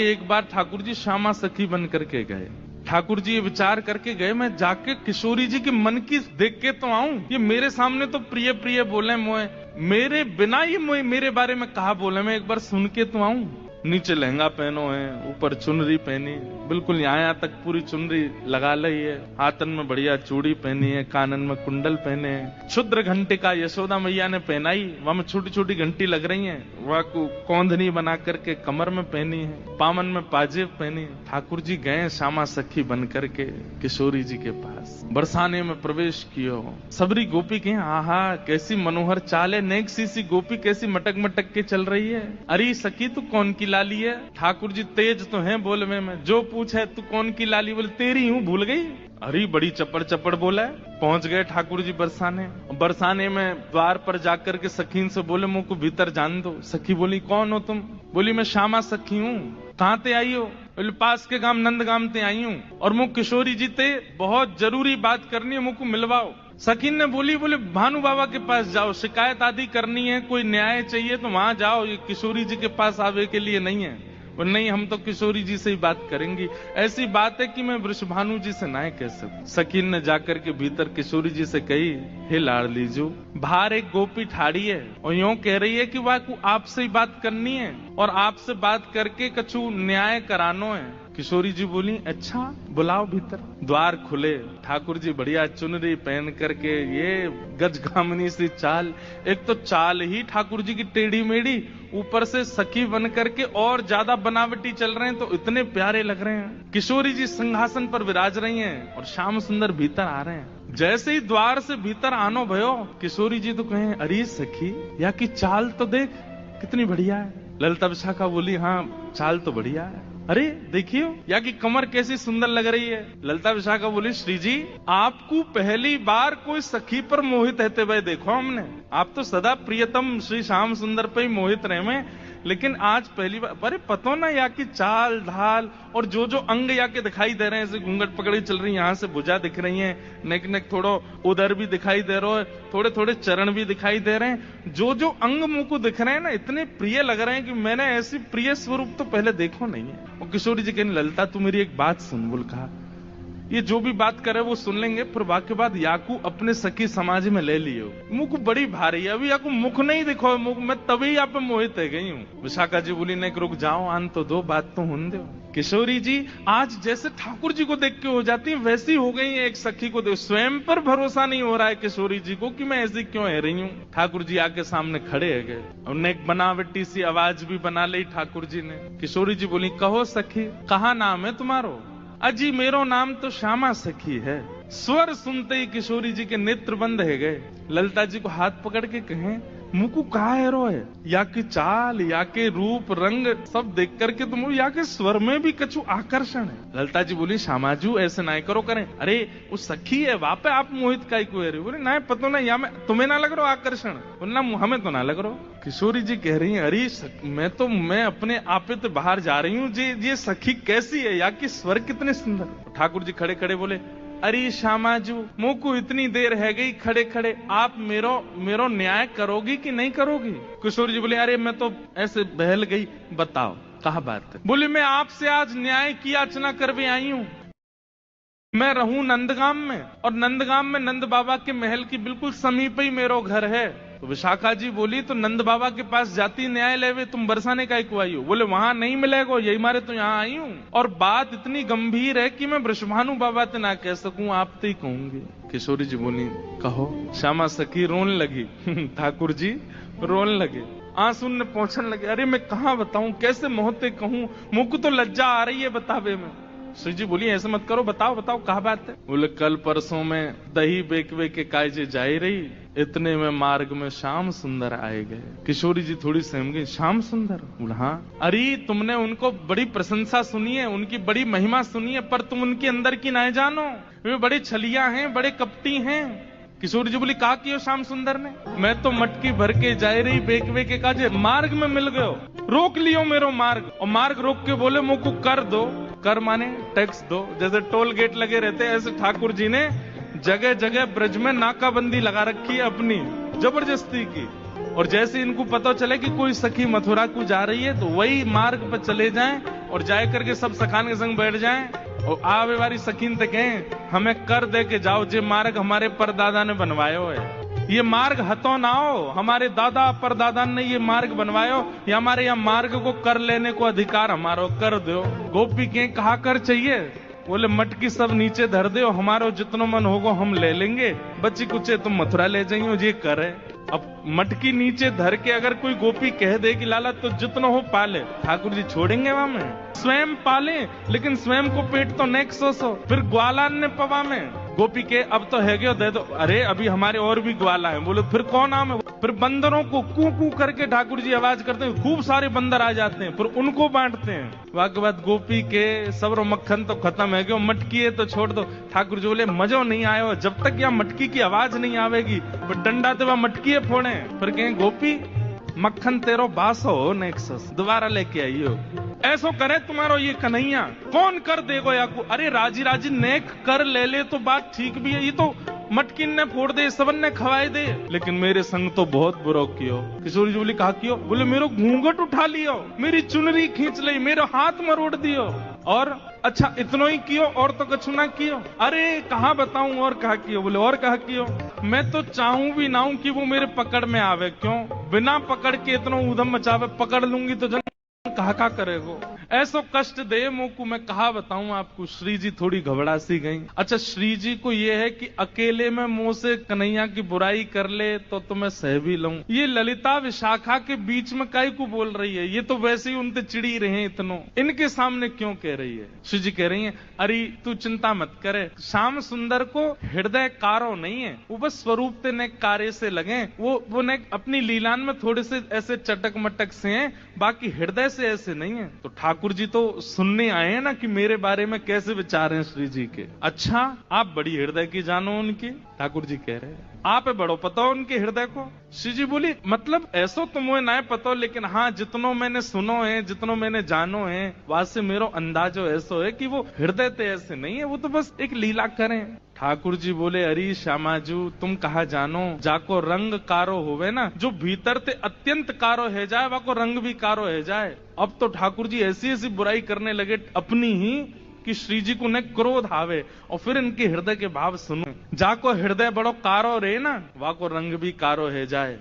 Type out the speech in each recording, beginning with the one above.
एक बार ठाकुर जी श्यामा सखी बन करके गए। ठाकुर जी ये विचार करके गए, मैं जाके किशोरी जी के मन की देख के तो आऊं। ये मेरे सामने तो प्रिय प्रिय बोले मोए, मेरे बिना ये मोए मेरे बारे में कहा बोले, मैं एक बार सुन के तो आऊं। नीचे लहंगा पहनो है, ऊपर चुनरी पहनी, बिल्कुल यहाँ तक पूरी चुनरी लगा ली है, हाथन में बढ़िया चूड़ी पहनी है, कानन में कुंडल पहने हैं, क्षुद्र घंटे का यशोदा मैया ने पहनाई, वहां में छोटी छोटी घंटी लग रही है, वह कौंधनी बना करके कमर में पहनी है, पामन में पाजेब पहनी। ठाकुर जी गए श्यामा सखी बन करके किशोरी जी के पास, बरसाने में प्रवेश कियो। सबरी गोपी कहे आहा कैसी मनोहर चाल है, नेक सी गोपी कैसी मटक मटक के चल रही है। अरे सखी तू कौन की लाली है? ठाकुर जी तेज तो हैं बोलवे में, जो पूछे तू कौन की लाली, बोले तेरी हूँ, भूल गई। अरे बड़ी चपड़ चपड़ बोला है। पहुंच गए ठाकुर जी बरसाने। बरसाने में द्वार पर जाकर के सखीन से बोले मुझको भीतर जान दो। सखी बोली कौन हो तुम? बोली मैं श्यामा सखी हूँ। कहाँ ते आई हो? बोले पास के गांव नंदगाम ते आई हूँ, और मुझ किशोरी जी ते बहुत जरूरी बात करनी है, मुझको मिलवाओ। सखीन ने बोली भानु बाबा के पास जाओ, शिकायत आदि करनी है, कोई न्याय चाहिए तो वहां जाओ, ये किशोरी जी के पास आवे के लिए नहीं है। और नहीं हम तो किशोरी जी से ही बात करेंगी, ऐसी बात है कि मैं वृषभानु जी से ना कह सकूं। सकीन ने जाकर के भीतर किशोरी जी से कही, हे लाडली जो, बाहर एक गोपी ठाड़ी है और यूं कह रही है कि वह आपसे ही बात करनी है और आपसे बात करके कछु न्याय करानो है। किशोरी जी बोली अच्छा बुलाओ भीतर। द्वार खुले, ठाकुर जी बढ़िया चुनरी पहन करके, ये गजगामनी सी चाल, एक तो चाल ही ठाकुर जी की टेढ़ी मेढ़ी, ऊपर से सखी बन करके और ज्यादा बनावटी चल रहे हैं तो इतने प्यारे लग रहे हैं। किशोरी जी सिंहासन पर विराज रही हैं और श्याम सुंदर भीतर आ रहे हैं। जैसे ही द्वार से भीतर आनो भयो, किशोरी जी तो कहें अरे सखी या की चाल तो देख कितनी बढ़िया है। ललिता विशाखा बोली हाँ चाल तो बढ़िया है। अरे देखियो या की कमर कैसी सुंदर लग रही है। ललिता विशाखा बोली श्री जी आपको पहली बार कोई सखी पर मोहित रहते हुए देखो हमने, आप तो सदा प्रियतम श्री श्याम सुंदर पे ही मोहित रहे में, लेकिन आज पहली बार। अरे पतो ना या की चाल ढाल और जो जो अंग या के दिखाई दे रहे हैं, ऐसे घूंघट पकड़ी चल रही, यहाँ से भुजा दिख रही है, नेक नेक थोड़ो उधर भी दिखाई दे रहा है, थोड़े थोड़े चरण भी दिखाई दे रहे हैं, जो जो अंग मुंह को दिख रहे हैं ना इतने प्रिय लग रहे हैं कि मैंने ऐसी प्रिय स्वरूप तो पहले देखो नहीं है। और किशोरी जी कहने ललिता तू मेरी एक बात सुन। बोल कहा ये जो भी बात करे वो सुन लेंगे, फिर वाक्य बाद याकू अपने सखी समाज में ले लियो। मुख बड़ी भारी है, अभी याकू मुख नहीं दिखो, मुख मैं तभी यहाँ पे मोहित है गई हूँ। विशाखा जी बोली नहीं रुक जाओ, आन तो दो, बात तो होने दो। किशोरी जी आज जैसे ठाकुर जी को देख के हो जाती है वैसी हो गई है, एक सखी को देख स्वयं पर भरोसा नहीं हो रहा है किशोरी जी को कि मैं ऐसी क्यों है रही हूँ। ठाकुर जी आके सामने खड़े है गए, उन्हें एक बनावटी सी आवाज भी बना ली ठाकुर जी ने। किशोरी जी बोली कहो सखी कहा नाम है तुम्हारो? अजी मेरो नाम तो श्यामा सखी है। स्वर सुनते ही किशोरी जी के नेत्र बंद है गए। ललिता जी को हाथ पकड़ के कहें मुकु कहा है रो है, या की चाल या के रूप रंग सब देख करके तुम या के स्वर में भी कछु आकर्षण है। ललिता जी बोली श्यामाजू ऐसे ना करो करें, अरे वो सखी है वहां पे आप मोहित का को है। बोले ना पतो ना या मैं तुम्हें ना लग रहा आकर्षण? बोलना हमें तो ना लग रहा। किशोरी जी कह रही है अरे मैं अपने आप बाहर जा रही हूँ, ये सखी कैसी है, या की स्वर कितने सुंदर। ठाकुर जी खड़े खड़े बोले अरे श्यामाजू मुंह को इतनी देर है गई खड़े खड़े, आप मेरो न्याय करोगी कि नहीं करोगी? किशोर जी बोले अरे मैं तो ऐसे बहल गई, बताओ कहा बात है? बोले मैं आपसे आज न्याय की याचना करवे आई हूँ। मैं रहूं नंदगाम में और नंदगाम में नंद बाबा के महल की बिल्कुल समीप ही मेरो घर है। तो विशाखा जी बोली तो नंद बाबा के पास जाती न्याय लेवे, तुम बरसाने का को आई हो? बोले वहां नहीं मिलेगा, यही मारे तो यहाँ आई हूँ, और बात इतनी गंभीर है कि मैं वृषभानु बाबा से ना कह सकूं, आप तो ही कहूंगी। किशोरी जी बोली कहो। श्यामा सखी रोने लगी ठाकुर जी रोने लगे, आंसू ने पहुंचने लगे। अरे मैं कहाँ बताऊं, कैसे मोहते कहूं, मुझको तो लज्जा आ रही है बतावे में। श्री जी बोली ऐसे मत करो, बताओ बताओ कहा बात है? बोले कल परसों में दही बेकवे के कायजे जाई रही, इतने में मार्ग में श्याम सुंदर आए गए। किशोरी जी थोड़ी सहम गई, श्याम सुंदर? हाँ। अरे तुमने उनको बड़ी प्रशंसा सुनी है, उनकी बड़ी महिमा सुनी है, पर तुम उनके अंदर की ना जानो, वे बड़े छलिया हैं, बड़े कपटी हैं। किशोरी जी बोली कहा कियो श्याम सुंदर ने? मैं तो मटकी भर के जाए रही बेकवे के काजे, मार्ग में मिल गयो, रोक लियो मेरो मार्ग, और मार्ग रोक के बोले मुझको कर दो। कर माने टैक्स दो, जैसे टोल गेट लगे रहते ऐसे ठाकुर जी ने जगह जगह ब्रज में नाकाबंदी लगा रखी है अपनी जबरदस्ती की। और जैसे इनको पता चले कि कोई सखी मथुरा को जा रही है तो वही मार्ग पर चले जाएं और जाए करके सब सखान के संग बैठ जाएं और आवे वाली सकीन तक कहें हमें कर दे के जाओ, जे मार्ग हमारे परदादा ने बनवायो है। ये मार्ग हतो ना हो, हमारे दादा परदादा ने ये मार्ग बनवायो, ये हमारे यहाँ मार्ग को कर लेने को अधिकार हमारो, कर दो। गोपी के कहा कर चाहिए, बोले मटकी सब नीचे धर दो, हमारो जितनो मन होगो हम ले लेंगे, बच्ची कुचे तुम मथुरा ले जाइयो, ये करे। अब मटकी नीचे धर के अगर कोई गोपी कह दे कि लाला तो जितनो हो पाले, ठाकुर जी छोड़ेंगे वहां में? स्वयं पाले, लेकिन स्वयं को पेट तो नेक सो फिर ग्वाला ने पवा में गोपी के अब तो है गयो दे दो। अरे अभी हमारे और भी ग्वाला है, बोलो फिर कौन नाम है? फिर बंदरों को कू कू करके ठाकुर जी आवाज करते हैं, खूब सारे बंदर आ जाते हैं, फिर उनको बांटते हैं। वाके बाद गोपी के सबरो मक्खन तो खत्म है गयो, मटकी है तो छोड़ दो। ठाकुर जी बोले मजो नहीं आयो, जब तक यहाँ मटकी की आवाज नहीं आवेगी फिर डंडा तो वह मटकी है फोड़े। फिर कहें गोपी मक्खन तेरो बासो नेक्सस, दोबारा लेके आइयो। ऐसो करे तुम्हारो ये कन्हैया, कौन कर देगो या को? अरे राजी राजी नेक कर ले तो बात ठीक भी है, ये तो मटकिन ने फोड़ दे, सबन ने खवाए दे, लेकिन मेरे संग तो बहुत बुरा कियो। किशोरी जी बोली कहा कियो? बोले मेरो घूंघट उठा लियो, मेरी चुनरी खींच ली, मेरा हाथ मरोड़ दियो, और अच्छा इतनो ही कियो और तो कछु ना कियो। अरे कहाँ बताऊं और कहा कियो? बोले और कहा कियो? मैं तो चाहूं भी ना हूं कि वो मेरे पकड़ में आवे, क्यों? बिना पकड़ के इतना उधम मचावे, पकड़ लूंगी तो जन कहा करेगो। ऐसो कष्ट दे मुझको, मैं कहा बताऊं आपको। श्री जी थोड़ी घबरा सी गई। अच्छा श्री जी को ये है कि अकेले में मुंह से कन्हैया की बुराई कर ले तो मैं सह भी लूं, ये ललिता विशाखा के बीच में काई को बोल रही है? ये तो वैसे ही उनसे चिड़ी रहे इतनो, इनके सामने क्यों कह रही है? श्री जी कह रही है अरे तू चिंता मत करे, श्याम सुंदर को हृदय कारो नहीं है, वो बस स्वरूप ते ने कार्य से लगे, वो ने अपनी लीलान में थोड़े से ऐसे चटक मटक से हैं, बाकी हृदय से ऐसे नहीं है। तो ठाकुर जी तो सुनने आए हैं ना कि मेरे बारे में कैसे विचार हैं श्री जी के। अच्छा आप बड़ी हृदय की जानो उनकी? ठाकुर जी कह रहे हैं आप बड़ो पता हो उनके हृदय को। श्री जी बोली मतलब ऐसो तो मुझे ना पता, लेकिन हाँ जितनो मैंने सुनो है, जितनो मैंने जानो है, वहां से मेरो अंदाजो ऐसो है कि वो हृदय ते ऐसे नहीं है, वो तो बस एक लीला करें। ठाकुर जी बोले अरे श्यामाजू तुम कहा जानो, जाको रंग कारो होवे ना, जो भीतर ते अत्यंत कारो है जाए वाको रंग भी कारो है जाए। अब तो ठाकुर जी ऐसी ऐसी बुराई करने लगे अपनी ही कि श्री जी को न क्रोध आवे, और फिर इनके हृदय के भाव सुनो। जाको हृदय बड़ो कारो रे ना, वाको रंग भी कारो है जाए।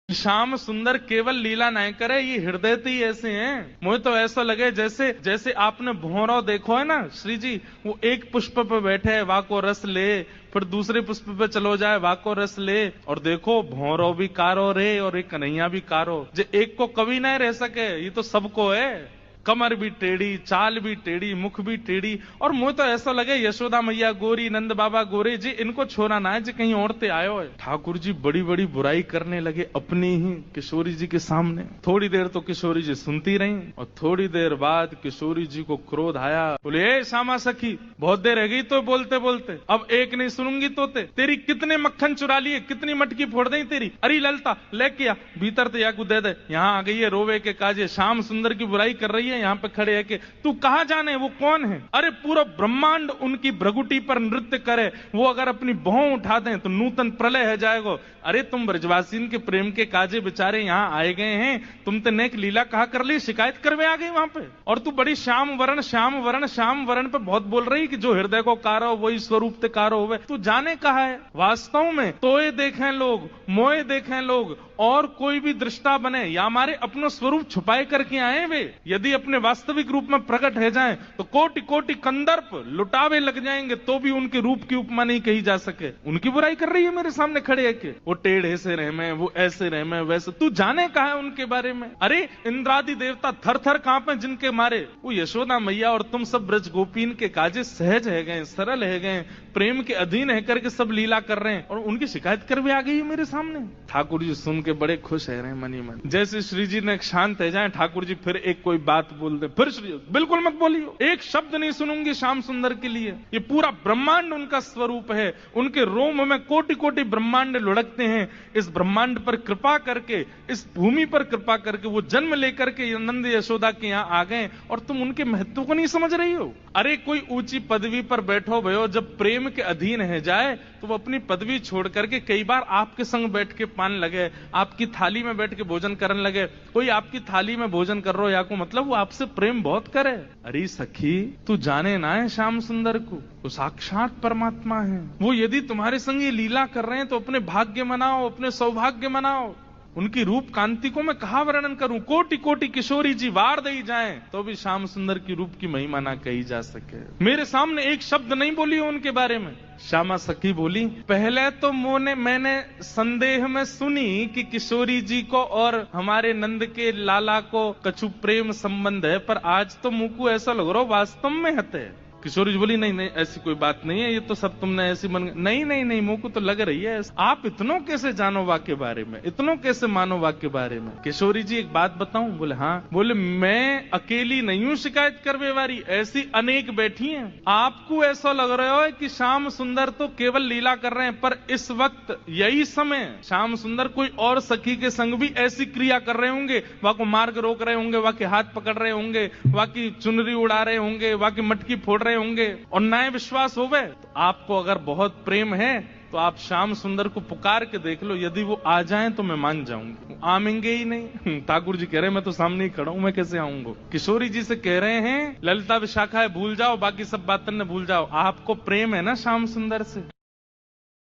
श्याम सुंदर केवल लीला नहीं करे, ये हृदय तो ही ऐसे हैं। मुझे तो ऐसा लगे जैसे जैसे आपने भौरो देखो है ना, श्री जी वो एक पुष्प पे बैठे है, वाको रस ले, फिर दूसरे पुष्प पे चलो जाए, वाको रस ले, और देखो भौरो भी कारो रे और एक कन्हैया भी कारो। जे एक को कभी नहीं रह सके, ये तो सबको है। कमर भी टेढ़ी, चाल भी टेढ़ी, मुख भी टेढ़ी, और मुझे तो ऐसा लगे यशोदा मैया गोरी, नंद बाबा गोरे जी, इनको छोरा ना है जी कहीं और ते आयो है। ठाकुर जी बड़ी बड़ी बुराई करने लगे अपनी ही किशोरी जी के सामने। थोड़ी देर तो किशोरी जी सुनती रही, और थोड़ी देर बाद किशोरी जी को क्रोध आया। बोले ए श्यामा सखी बहुत देर रह गई तो बोलते बोलते, अब एक नहीं सुनूंगी तो तेरी कितने मक्खन चुरा लिए, कितनी मटकी फोड़ दी तेरी। अरे ललता लेके आ भीतर ते या को दे दे, यहाँ आ गई है रोवे के काजे, श्याम सुंदर की बुराई कर रही है, यहाँ पे खड़े है कि तू कहां जाने वो कौन है? अरे पूरा ब्रह्मांड उनकी भ्रगुटी पर नृत्य करे, वो अगर अपनी भौं उठा दें तो नूतन प्रलय है जाएगा। अरे तुम ब्रजवासीन के प्रेम के काजे बेचारे यहाँ आए गए हैं, तुम तो नेक लीला कहा कर ली, शिकायत करवे आ गई वहां पे, और तू बड़ी श्याम वरण श्याम वरण श्याम वरण पे बहुत बोल रही कि जो हृदय को कारो वही स्वरूप ते कारो होवे। तू जाने कहा है वास्तव में तोए देखें लोग, मोए देखें लोग, और कोई भी दृष्टा बने या हमारे अपनो स्वरूप छुपाए करके आए वे, यदि अपने वास्तविक रूप में प्रकट है जाएं तो कोटि कोटि कंदर्प लुटावे लग जाएंगे तो भी उनके रूप की उपमा नहीं कही जा सके। उनकी बुराई कर रही है मेरे सामने खड़े है कि वो टेढ़े से रहे में, वो ऐसे रहे में, वैसे। तू जाने कहा है उनके बारे में? अरे इंद्रादि देवता थर थर कांपे जिनके मारे, वो यशोदा मैया और तुम सब ब्रज गोपीन के काजे सहज है गए, सरल है गए, प्रेम के अधीन है करके सब लीला कर रहे हैं, और उनकी शिकायत कर भी आ गई है मेरे सामने। ठाकुर जी सुन के बड़े खुश है रहे मनी मन। जैसे श्री जी ने शांत है जाए, ठाकुर जी फिर एक कोई बात बोल दे, फिर श्री बिल्कुल मत बोलियो, एक शब्द नहीं सुनूंगी श्याम सुंदर के लिए। ये पूरा ब्रह्मांड उनका स्वरूप है, उनके रोम में कोटि कोटि ब्रह्मांड लुढ़कते हैं। इस ब्रह्मांड पर कृपा करके, इस भूमि पर कृपा करके वो जन्म लेकर के नंद यशोदा के यहाँ आ गए, और तुम उनके महत्व को नहीं समझ रही हो। अरे कोई ऊंची पदवी पर बैठो भयो, जब प्रेम के अधीन है जाए तो वो अपनी पदवी छोड़ करके कई बार आपके संग बैठ के पान लगे, आपकी थाली में बैठ के भोजन करने लगे, कोई आपकी थाली में भोजन कर रहा हो या को मतलब वो आपसे प्रेम बहुत करे। अरे सखी तू जाने ना है श्याम सुंदर को, वो साक्षात परमात्मा है। वो यदि तुम्हारे संग ये लीला कर रहे हैं तो अपने भाग्य मनाओ, अपने सौभाग्य मनाओ। उनकी रूप कांति को मैं कहा वर्णन करूं, कोटि कोटि किशोरी जी वार दई जाएं तो भी श्याम सुंदर की रूप की महिमा ना कही जा सके। मेरे सामने एक शब्द नहीं बोली उनके बारे में। श्यामा सखी बोली, पहले तो मैंने संदेह में सुनी कि किशोरी जी को और हमारे नंद के लाला को कछु प्रेम संबंध है, पर आज तो मुंह को ऐसा लग रहा वास्तव में हते। किशोरी जी बोली, नहीं नहीं ऐसी कोई बात नहीं है, ये तो सब तुमने ऐसी नहीं नहीं नहीं मुंह को तो लग रही है। आप इतनों कैसे जानो वाक्य के बारे में, इतनों कैसे मानो वाक्य के बारे में। किशोरी जी एक बात बताऊं? बोले हाँ। बोले मैं अकेली नहीं हूं शिकायत करवे वाली, ऐसी अनेक बैठी हैं। आपको ऐसा लग रहा है कि श्याम सुंदर तो केवल लीला कर रहे हैं, पर इस वक्त यही समय श्याम सुंदर कोई और सखी के संग भी ऐसी क्रिया कर रहे होंगे, वहां को मार्ग रोक रहे होंगे, वहां के हाथ पकड़ रहे होंगे, वहां की चुनरी उड़ा रहे होंगे, वहां की मटकी फोड़ होंगे। और नए विश्वास होवे तो आपको अगर बहुत प्रेम है तो आप श्याम सुंदर को पुकार के देख लो, यदि वो आ जाएं तो मैं मान जाऊंगी। आमेंगे ही नहीं। ठाकुर जी कह रहे हैं मैं तो सामने ही खड़ा हूं, मैं कैसे आऊंगा। किशोरी जी से कह रहे हैं ललिता विशाखा है भूल जाओ, बाकी सब बातें न भूल जाओ, आपको प्रेम है ना श्याम सुंदर से।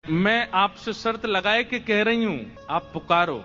मैं आपसे शर्त लगाए के कह रही हूं, आप पुकारो,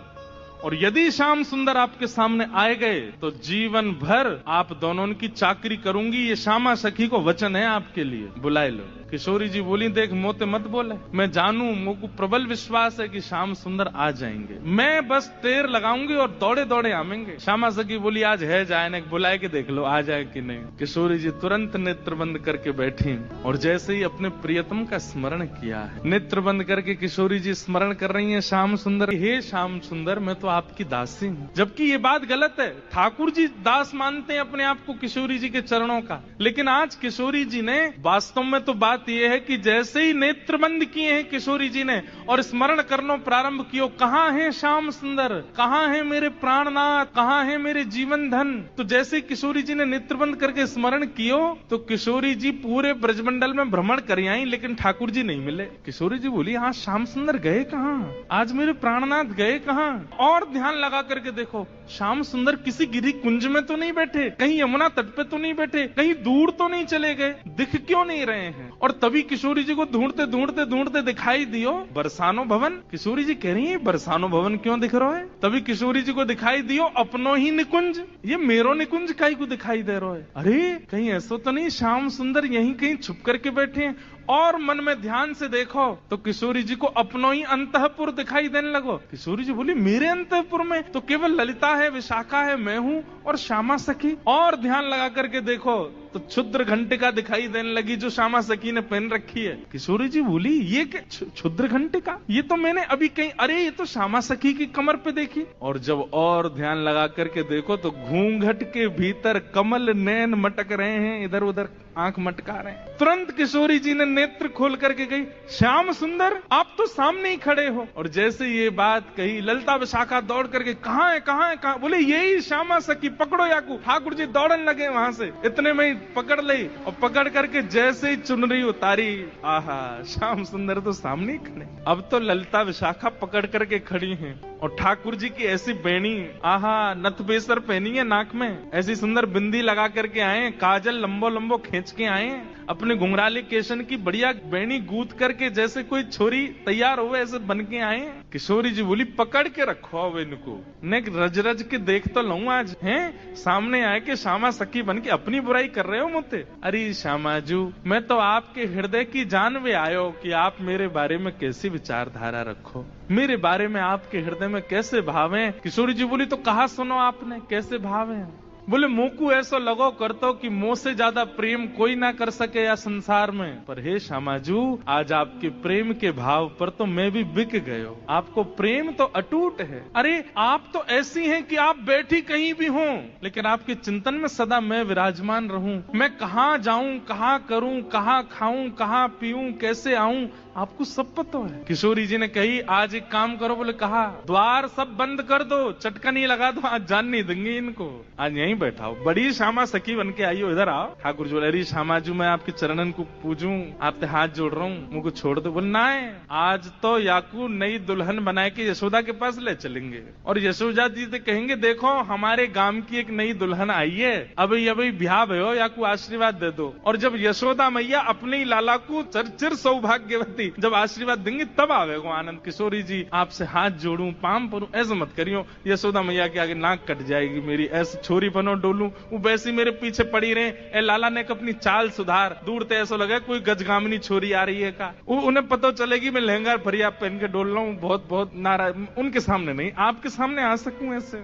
और यदि श्याम सुंदर आपके सामने आए गए तो जीवन भर आप दोनों की चाकरी करूंगी। ये श्यामा सखी को वचन है आपके लिए, बुलाए लो। किशोरी जी बोली, देख मोते मत बोले, मैं जानू, मुझको प्रबल विश्वास है कि श्याम सुंदर आ जाएंगे, मैं बस टेर लगाऊंगी और दौड़े दौड़े आवेंगे। श्यामा सखी बोली, आज है जाए ना, बुलाए के देख लो आ जाए कि नहीं। किशोरी जी तुरंत नेत्र बंद करके बैठी और जैसे ही अपने प्रियतम का स्मरण किया है, नेत्र बंद करके किशोरी जी स्मरण कर रही है श्याम सुंदर, हे श्याम सुंदर मैं तो आपकी दासी हूं। जबकि ये बात गलत है, ठाकुर जी दास मानते हैं अपने आप को किशोरी जी के चरणों का, लेकिन आज किशोरी जी ने वास्तव में तो बात यह है कि जैसे ही नेत्र बंद किए हैं किशोरी जी ने और स्मरण करना प्रारंभ किया, कहां है श्याम सुंदर, कहां है मेरे प्राणनाथ, कहां है मेरे जीवन धन। तो जैसे किशोरी जी ने नेत्र बंद करके स्मरण कियो तो किशोरी जी पूरे ब्रजमंडल में भ्रमण कर आई, लेकिन ठाकुर जी नहीं मिले। किशोरी जी बोली, हाँ श्याम सुंदर गए कहां, आज मेरे प्राणनाथ गए कहां। और ध्यान लगा करके देखो, श्याम सुंदर किसी गिरी कुंज में तो नहीं बैठे, कहीं यमुना तट पे तो नहीं बैठे, कहीं दूर तो नहीं चले गए, दिख क्यों नहीं रहे हैं। और तभी किशोरी जी को ढूंढते ढूंढते ढूंढते दिखाई दियो बरसानो भवन। किशोरी जी कह रही है बरसानो भवन क्यों दिख रहा है। तभी किशोरी जी को दिखाई दियो अपनो ही निकुंज, ये मेरो निकुंज काई को दिखाई दे रहा है। अरे कहीं ऐसा तो नहीं श्याम सुंदर यहीं कहीं छुप करके बैठे हैं। और मन में ध्यान से देखो तो किशोरी जी को अपनो ही अंतःपुर दिखाई देने लगो। किशोरी जी बोली, मेरे अंतःपुर में तो केवल ललिता है, विशाखा है, मैं हूं और श्यामा सखी। और ध्यान लगा करके देखो तो क्षुद्र घंटिका दिखाई देने लगी जो श्यामा सखी ने पहन रखी है। किशोरी जी बोली, ये क्या क्षुद्र घंटिका, ये तो मैंने अभी कहीं, अरे ये तो श्यामा सखी की कमर पे देखी। और जब और ध्यान लगा करके देखो तो घूंघट के भीतर कमल नैन मटक रहे हैं, इधर उधर आंख मटका रहे हैं। तुरंत किशोरी जी ने नेत्र खोल करके गई, श्याम सुंदर आप तो सामने ही खड़े हो। और जैसे ये बात कही ललिता विशाखा दौड़ करके, कहां है कहां है कहां, बोले यही श्यामा सखी, पकड़ो याकू। ठाकुर जी दौड़न लगे वहां से, इतने में पकड़ ली और पकड़ करके जैसे ही चुनरी उतारी, आहा श्याम सुंदर तो सामने ही खड़े। अब तो ललिता विशाखा पकड़ करके खड़ी हैं और ठाकुर जी की ऐसी बेणी, आहा नथ बेसर पहनी है नाक में, ऐसी सुंदर बिंदी लगा करके आए, काजल लंबो लंबो खींच के आए, अपने घुंघराले केशन की बढ़िया बेणी गूंथ करके जैसे कोई छोरी तैयार हो ऐसे बन के आए। किशोरी जी बोली, पकड़ के रखो अब इनको, ने रज रज के देख तो लूं आज, हैं सामने आए के श्यामा सखी बन के अपनी बुराई कर रहे हो मुझे। अरे श्यामाजू मैं तो आपके हृदय की जान में आयो कि आप मेरे बारे में कैसी विचारधारा रखो, मेरे बारे में आपके हृदय में कैसे भाव हैं। किशोरी जी बोली, तो कहा सुनो आपने कैसे भाव हैं। बोले, मुंह को ऐसा लगो करतो कि मुंह से ज्यादा प्रेम कोई ना कर सके या संसार में, पर हे श्यामाजू आज आपके प्रेम के भाव पर तो मैं भी बिक गयो। आपको प्रेम तो अटूट है। अरे आप तो ऐसी हैं कि आप बैठी कहीं भी हो लेकिन आपके चिंतन में सदा मैं विराजमान रहूं। मैं कहां जाऊं, कहां करूं, कहां खाऊं, कहां पीऊं, कैसे आऊं, आपको सब पता है। किशोरी जी ने कही, आज एक काम करो। बोले, कहा द्वार सब बंद कर दो, चटकनी लगा दो, आज जान नहीं देंगे इनको, आज यहीं वहीं बैठा हो, बड़ी श्यामा सखी बन के आई हो, इधर आओ। ठाकुर जी बोले, अरे श्यामा जी मैं आपके चरणन को पूजूं, आपसे हाथ जोड़ रहा हूँ, मुझको छोड़ दो। बोल ना है, आज तो याकू नई दुल्हन बना के यशोदा के पास ले चलेंगे और यशोदा जी से कहेंगे, देखो हमारे गांव की एक नई दुल्हन आई है, अभी अभी ब्याह भयो, याकू आशीर्वाद दे दो। और जब यशोदा मैया अपने ही लाला को चिर सौभाग्यवती जब आशीर्वाद देंगे तब आवेगो आनंद। किशोरी जी आपसे हाथ जोड़ूं, पाम परूं, ऐसा मत करियो। यशोदा मैया के आगे नाक कट जाएगी मेरी, ऐसे छोरी बनो डोलूं, वो वैसी मेरे पीछे पड़ी रहे। ए लाला ने अपनी चाल सुधार, दूर तो ऐसा लगा कोई गजगामिनी छोरी आ रही है का। उन्हें पता चलेगी मैं लहंगा फरिया पहन के डोल रहा हूँ, बहुत बहुत नाराज। उनके सामने नहीं, आपके सामने आ सकूं ऐसे।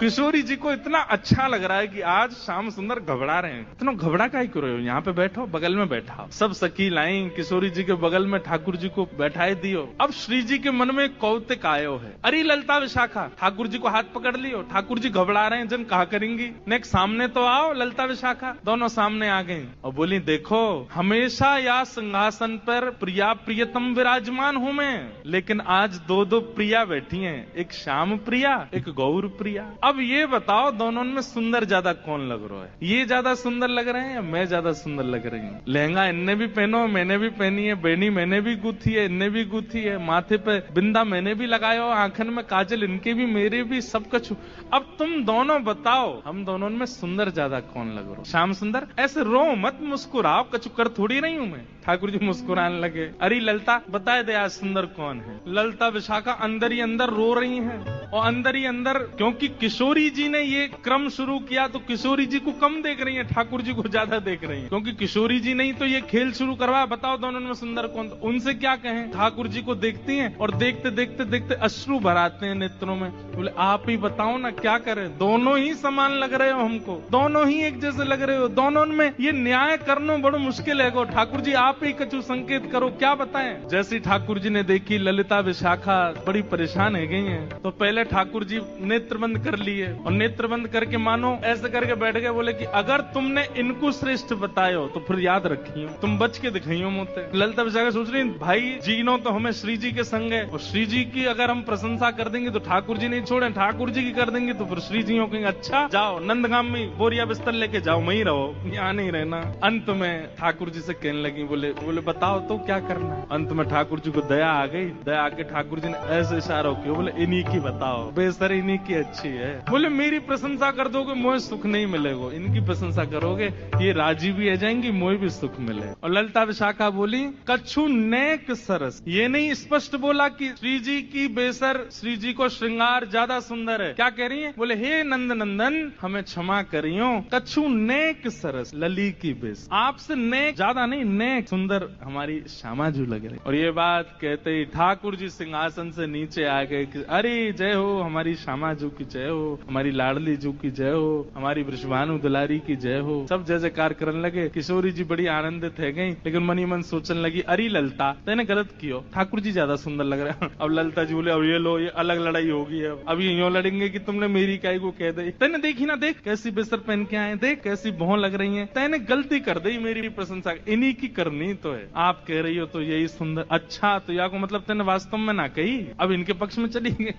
किशोरी जी को इतना अच्छा लग रहा है कि आज श्याम सुंदर घबरा रहे हैं। इतना घबरा काहे कर रहे हो, यहाँ पे बैठो, बगल में बैठा। सब सखी लाई किशोरी जी के बगल में, ठाकुर जी को बैठाए दियो। अब श्री जी के मन में कौतिक आयो है, अरे ललता विशाखा, ठाकुर जी को हाथ पकड़ लियो। ठाकुर जी घबरा रहे हैं, जन कहा करेंगी, नेक्स्ट सामने तो आओ ललता विशाखा। दोनों सामने आ गई और बोली, देखो हमेशा या सिंहासन पर प्रिया प्रियतम विराजमान हूं मैं, लेकिन आज दो दो प्रिया बैठी हैं, एक श्याम प्रिया एक गौर प्रिया। अब ये बताओ दोनों में सुंदर ज्यादा कौन लग रहा है? ये ज्यादा सुंदर लग रहे हैं या मैं ज्यादा सुंदर लग रही हूँ? लहंगा इनने भी पहनो, मैंने भी पहनी है, बेनी मैंने भी गुथी है, इनने भी गुथी है, माथे पे बिंदा मैंने भी लगाया, आंखन में काजल इनके भी मेरे भी, सब कुछ। अब तुम दोनों बताओ हम दोनों में सुंदर ज्यादा कौन लग रहा हो? श्याम सुंदर ऐसे रो मत, मुस्कुराओ, कछु कर थोड़ी नहीं हूं मैं। ठाकुर जी मुस्कुराने लगे, अरे ललता बताए दे आज सुंदर कौन है। ललता विशाखा अंदर ही अंदर रो रही है और अंदर ही अंदर, क्योंकि किशोरी जी ने ये क्रम शुरू किया तो किशोरी जी को कम देख रही है, ठाकुर जी को ज्यादा देख रही है, क्योंकि किशोरी जी नहीं तो ये खेल शुरू करवा। बताओ दोनों में सुंदर कौन? उनसे क्या कहें? ठाकुर जी को देखती हैं और देखते देखते देखते अश्रु भराते हैं नेत्रों में। बोले आप ही बताओ ना क्या करें, दोनों ही समान लग रहे हो हमको, दोनों ही एक जैसे लग रहे हो, दोनों में ये न्याय करना बड़ा मुश्किल है। ठाकुर जी आप ही कछु संकेत करो, क्या बताएं? जैसे ठाकुर जी ने देखी ललिता विशाखा बड़ी परेशान है गई है, तो पहले ठाकुर जी नेत्र बंद कर लिए और नेत्र बंद करके मानो ऐसे करके बैठ गए। बोले कि अगर तुमने इनको श्रेष्ठ बतायो तो फिर याद रखियो, तुम बच के दिखाइयो मुझे। ललिता विशाखा सोच रही भाई जीनो तो हमें श्री जी के संग है, और श्री जी की अगर हम प्रशंसा कर देंगे तो ठाकुर जी नहीं छोड़े, ठाकुर जी की कर देंगे तो फिर श्री जी कहेंगे अच्छा जाओ नंदगाम में बोरिया बिस्तर लेके जाओ, वहीं रहो, यहाँ नहीं रहना। अंत में ठाकुर जी से कहने लगी, बोले बताओ तो क्या करना है? अंत में ठाकुर जी को दया आ गई, दया आके ठाकुर जी ने ऐसे इशारा किया, बोले इन्हीं की बताओ, बेसर इन्हीं की अच्छी है। बोले मेरी प्रशंसा कर दोगे मुझे सुख नहीं मिलेगा, इनकी प्रशंसा करोगे ये राजी भी आ जाएंगी, मुझे भी सुख मिले। और ललिता विशाखा बोली कछु नेक सरस, ये नहीं स्पष्ट बोला कि श्री जी की बेसर, श्री जी को श्रृंगार ज्यादा सुंदर है। क्या कह रही है? बोले हे नंद नंदन हमें क्षमा करियो, कछु नेक सरस लली की बेस, आपसे नेक ज्यादा नहीं, नेक सुंदर हमारी श्यामाजू लग रही। और ये बात कहते ही ठाकुर जी सिंहासन से नीचे आ गए कि अरे जय हो हमारी श्यामाजू की जय हो, हमारी लाडली जू की जय हो, हमारी वृषभानु दुलारी की जय हो। सब जय जयकार करने लगे। किशोरी जी बड़ी आनंदित है गई, लेकिन मनी मन सोचने लगी अरे ललता तेने गलत कियो, ठाकुर जी ज्यादा सुंदर लग रहे हैं। अब ललता जी बोले अब ये लो, ये अलग लड़ाई होगी, अब ये यूं लड़ेंगे कि तुमने मेरी काय को कह दी, तेने देखी ना, देख कैसी बेसर पहन के आए, देख कैसी भौं लग रही है, तेने गलती कर दी, मेरी प्रशंसा इन्हीं की करनी तो है, आप कह रही हो तो यही सुंदर। अच्छा तो या को मतलब तेने वास्तव में ना कही, अब इनके पक्ष में चली गई।